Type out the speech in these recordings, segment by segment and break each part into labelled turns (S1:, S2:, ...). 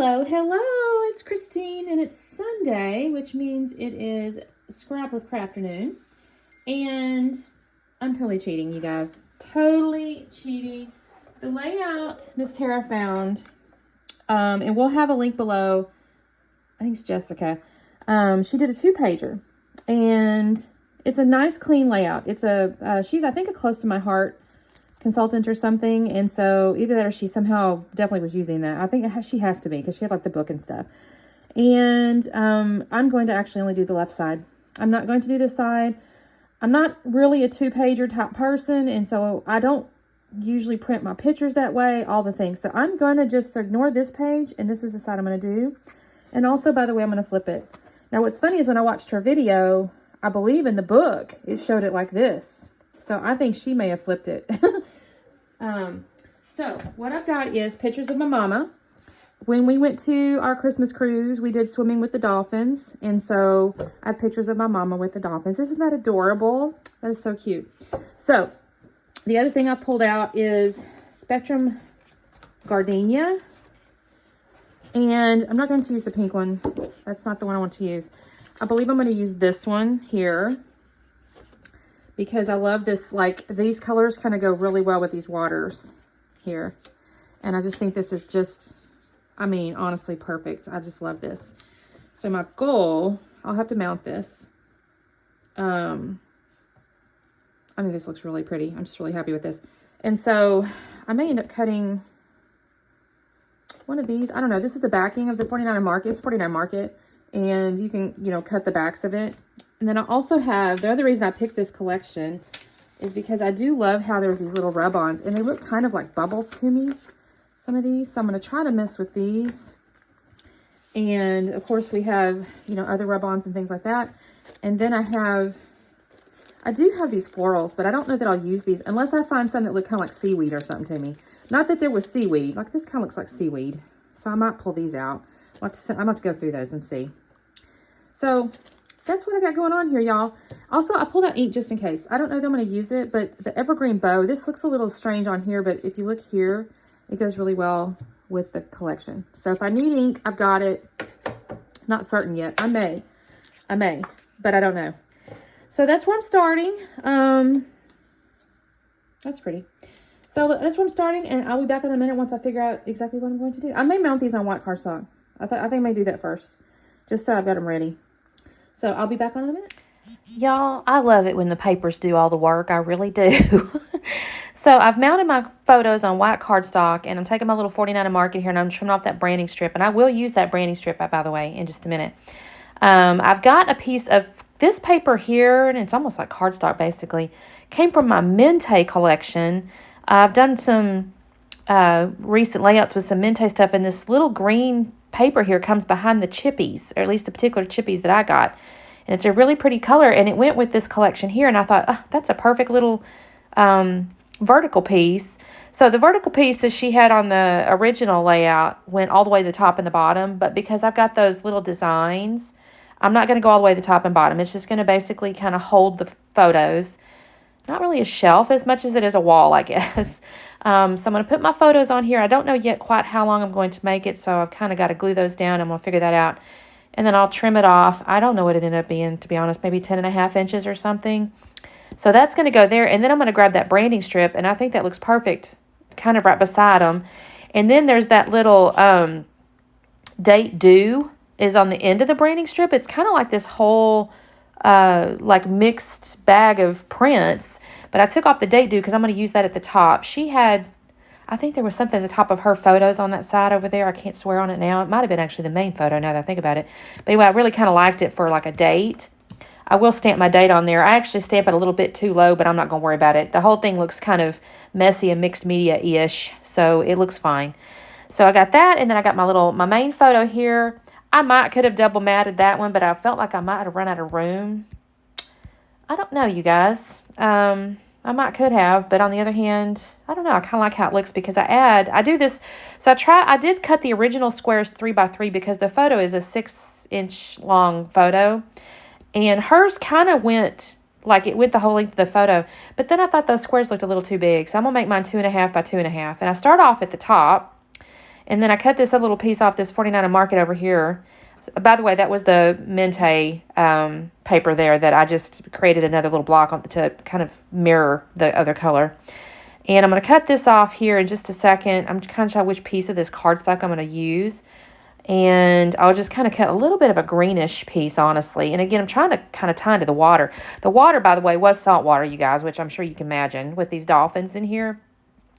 S1: Hello, hello, it's Christine, and it's Sunday, which means it is Scraplift Crafternoon, and I'm totally cheating, you guys. Totally cheating. The layout Miss Tara found, and we'll have a link below. I think it's Jessica. She did a 2-pager, and it's a nice, clean layout. It's she's, I think, a close to my heart consultant or something, and so either that or she somehow definitely was using that. I think she has to be, because she had like the book and stuff. And I'm going to actually only do the left side. I'm not going to do this side. I'm not really a 2-pager type person, and so I don't usually print my pictures that way, all the things. So I'm going to just ignore this page, and this is the side I'm going to do. And also, by the way, I'm going to flip it. Now, what's funny is when I watched her video, I believe in the book, it showed it like this. So I think she may have flipped it. So what I've got is pictures of my mama. When we went to our Christmas cruise, we did swimming with the dolphins. And so I have pictures of my mama with the dolphins. Isn't that adorable? That is so cute. So the other thing I pulled out is Spectrum Gardenia. And I'm not going to use the pink one. That's not the one I want to use. I believe I'm going to use this one here, because I love this, like, these colors kind of go really well with these waters here. And I just think this is just, I mean, honestly perfect. I just love this. So my goal, I'll have to mount this. I think this looks really pretty. I'm just really happy with this. And so I may end up cutting one of these. I don't know. This is the backing of the 49 Market. It's 49 Market. And you can, you know, cut the backs of it. And then I also have, the other reason I picked this collection is because I do love how there's these little rub-ons, and they look kind of like bubbles to me, some of these. So I'm going to try to mess with these. And of course we have, you know, other rub-ons and things like that. And then I do have these florals, but I don't know that I'll use these unless I find some that look kind of like seaweed or something to me. Not that there was seaweed, like this kind of looks like seaweed. So I might pull these out. I'm going to have to go through those and see. So that's what I got going on here, y'all. Also, I pulled out ink just in case. I don't know that I'm going to use it, but the evergreen bow, this looks a little strange on here, but if you look here, it goes really well with the collection. So if I need ink, I've got it. Not certain yet. I may, but I don't know. So that's where I'm starting. That's pretty. So that's where I'm starting, and I'll be back in a minute once I figure out exactly what I'm going to do. I may mount these on white cardstock. I think I may do that first, just so I've got them ready. So I'll be back on in a minute. Y'all, I love it when the papers do all the work. I really do. So I've mounted my photos on white cardstock, and I'm taking my little 49 Market here, and I'm trimming off that branding strip. And I will use that branding strip, by the way, in just a minute. I've got a piece of this paper here, and it's almost like cardstock, basically. Came from my Mente collection. I've done some recent layouts with some Mente stuff, and this little green paper here comes behind the chippies, or at least the particular chippies that I got. And it's a really pretty color, and it went with this collection here, and I thought, oh, that's a perfect little vertical piece. So the vertical piece that she had on the original layout went all the way to the top and the bottom, but because I've got those little designs, I'm not going to go all the way to the top and bottom. It's just going to basically kind of hold the photos. Not really a shelf as much as it is a wall, I guess. So I'm going to put my photos on here. I don't know yet quite how long I'm going to make it, so I've kind of got to glue those down. I'm going to figure that out. And then I'll trim it off. I don't know what it ended up being, to be honest, maybe 10.5 inches or something. So that's going to go there. And then I'm going to grab that branding strip, and I think that looks perfect, kind of right beside them. And then there's that little date due is on the end of the branding strip. It's kind of like this whole like mixed bag of prints, but I took off the date due because I'm going to use that at the top. She had, I think there was something at the top of her photos on that side over there. I can't swear on it now. It might have been actually the main photo now that I think about it. But anyway, I really kind of liked it for like a date. I will stamp my date on there. I actually stamp it a little bit too low, but I'm not going to worry about it. The whole thing looks kind of messy and mixed media-ish, so it looks fine. So I got that, and then I got my main photo here. I could have double matted that one, but I felt like I might have run out of room. I don't know, you guys. I could have, but on the other hand, I don't know. I kind of like how it looks because I do this. So I did cut the original squares 3x3 because the photo is a 6-inch long photo, and hers kind of went like it went the whole length of the photo. But then I thought those squares looked a little too big, so I'm gonna make mine 2.5 by 2.5, and I start off at the top. And then I cut this a little piece off this 49 Market over here. By the way, that was the Mente paper there that I just created another little block on to kind of mirror the other color. And I'm going to cut this off here in just a second. I'm kind of trying which piece of this cardstock I'm going to use. And I'll just kind of cut a little bit of a greenish piece, honestly. And again, I'm trying to kind of tie into the water. The water, by the way, was salt water, you guys, which I'm sure you can imagine with these dolphins in here.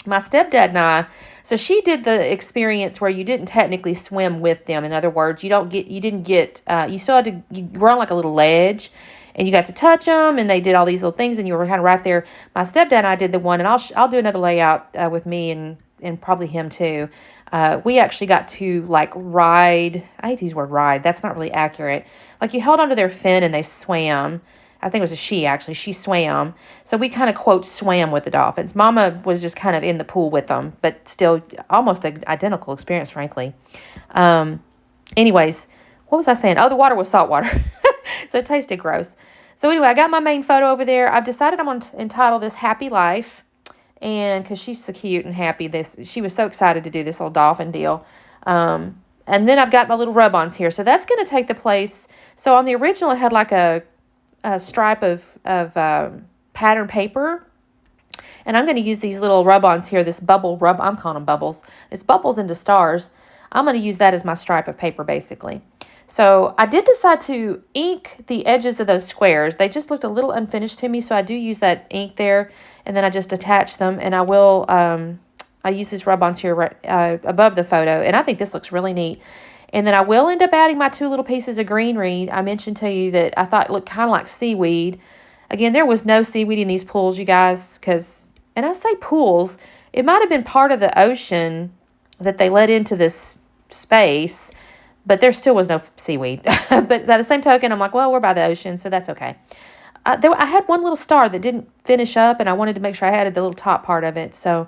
S1: My stepdad and I, so she did the experience where you didn't technically swim with them. In other words, you still had to, you were on like a little ledge and you got to touch them and they did all these little things and you were kind of right there. My stepdad and I did the one, and I'll do another layout with me and probably him too. We actually got to like ride, I hate to use the word ride, that's not really accurate. Like you held onto their fin and they swam. I think it was a she, actually. She swam. So we kind of, quote, swam with the dolphins. Mama was just kind of in the pool with them, but still almost an identical experience, frankly. Anyways, what was I saying? Oh, the water was salt water. So it tasted gross. So anyway, I got my main photo over there. I've decided I'm going to entitle this Happy Life. And because she's so cute and happy, she was so excited to do this little dolphin deal. And then I've got my little rub-ons here. So that's going to take the place. So on the original, it had like a stripe of pattern paper, and I'm going to use these little rub-ons here, this I'm calling them bubbles. It's bubbles into stars. I'm going to use that as my stripe of paper, basically. So I did decide to ink the edges of those squares. They just looked a little unfinished to me, so I do use that ink there, and then I just attach them, and I will, I use these rub-ons here right above the photo, and I think this looks really neat. And then I will end up adding my 2 little pieces of greenery. I mentioned to you that I thought it looked kind of like seaweed. Again, there was no seaweed in these pools, you guys, and I say pools, it might have been part of the ocean that they let into this space, but there still was no seaweed. But by the same token, I'm like, well, we're by the ocean, so that's okay. I had one little star that didn't finish up, and I wanted to make sure I added the little top part of it. So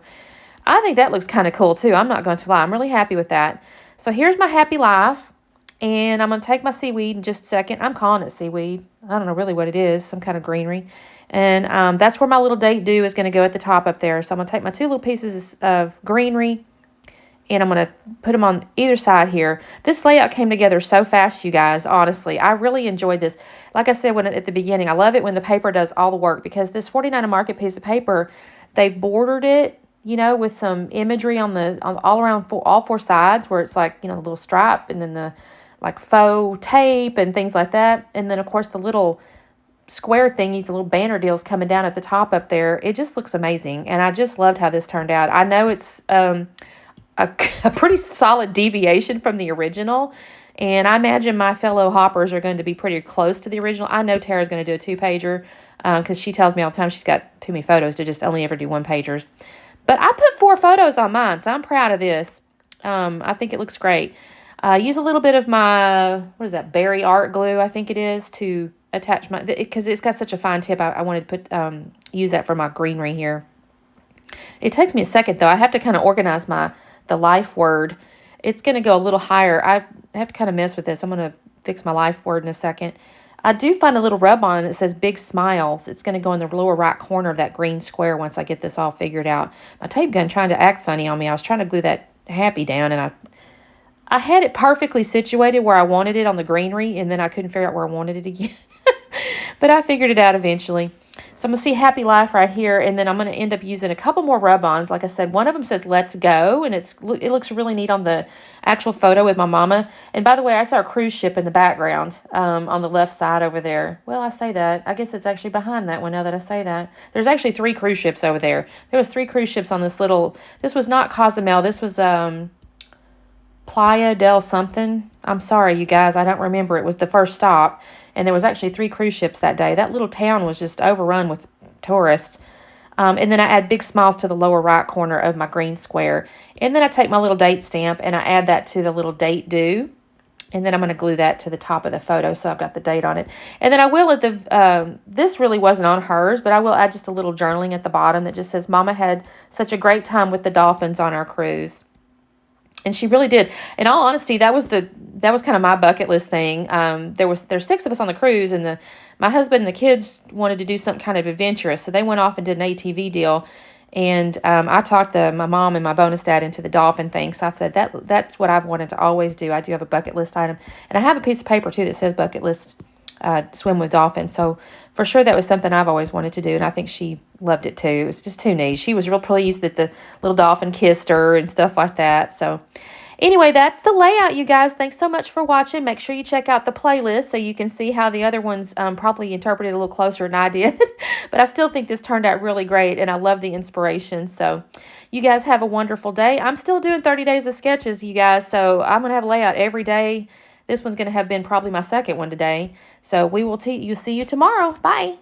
S1: I think that looks kind of cool, too. I'm not going to lie. I'm really happy with that. So here's my Happy Life, and I'm going to take my seaweed in just a second. I'm calling it seaweed. I don't know really what it is, some kind of greenery. And that's where my little date do is going to go at the top up there. So I'm going to take my 2 little pieces of greenery, and I'm going to put them on either side here. This layout came together so fast, you guys, honestly. I really enjoyed this. Like I said at the beginning, I love it when the paper does all the work, because this 49 Market piece of paper, they bordered it, you know, with some imagery on all around all 4 sides, where it's like, you know, a little stripe, and then the like faux tape and things like that. And then, of course, the little square thingies, the little banner deals coming down at the top up there. It just looks amazing. And I just loved how this turned out. I know it's a pretty solid deviation from the original. And I imagine my fellow hoppers are going to be pretty close to the original. I know Tara's going to do a 2-pager because she tells me all the time she's got too many photos to just only ever do 1-pagers. But I put 4 photos on mine, so I'm proud of this. I think it looks great. Use a little bit of my, what is that, berry art glue, I think it is, to attach my, because it's got such a fine tip. I wanted to put use that for my greenery here. It takes me a second, though. I have to kind of organize the life word. It's going to go a little higher. I have to kind of mess with this. I'm going to fix my life word in a second. I do find a little rub-on that says Big Smiles. It's going to go in the lower right corner of that green square once I get this all figured out. My tape gun trying to act funny on me. I was trying to glue that happy down, and I had it perfectly situated where I wanted it on the greenery, and then I couldn't figure out where I wanted it again. But I figured it out eventually. So I'm going to see Happy Life right here, and then I'm going to end up using a couple more rub-ons. Like I said, one of them says Let's Go, and it looks really neat on the actual photo with my mama. And by the way, I saw a cruise ship in the background on the left side over there. Well, I say that. I guess it's actually behind that one now that I say that. There's actually 3 cruise ships over there. There was 3 cruise ships on this little, this was not Cozumel. This was Playa del something. I'm sorry, you guys. I don't remember. It was the first stop. And there was actually 3 cruise ships that day. That little town was just overrun with tourists. And then I add Big Smiles to the lower right corner of my green square. And then I take my little date stamp and I add that to the little date due. And then I'm going to glue that to the top of the photo so I've got the date on it. And then I will at the, this really wasn't on hers, but I will add just a little journaling at the bottom that just says, Mama had such a great time with the dolphins on our cruise. And she really did. In all honesty, that was kind of my bucket list thing. There's 6 of us on the cruise, and my husband and the kids wanted to do something kind of adventurous, so they went off and did an ATV deal. And I talked my mom and my bonus dad into the dolphin thing. So I said that's what I've wanted to always do. I do have a bucket list item. And I have a piece of paper, too, that says bucket list swim with dolphins. So for sure that was something I've always wanted to do. And I think she loved it, too. It was just too neat. She was real pleased that the little dolphin kissed her and stuff like that. So anyway, that's the layout, you guys. Thanks so much for watching. Make sure you check out the playlist so you can see how the other ones probably interpreted a little closer than I did. But I still think this turned out really great, and I love the inspiration. So you guys have a wonderful day. I'm still doing 30 days of sketches, you guys, so I'm going to have a layout every day. This one's going to have been probably my second one today. So we will see you tomorrow. Bye.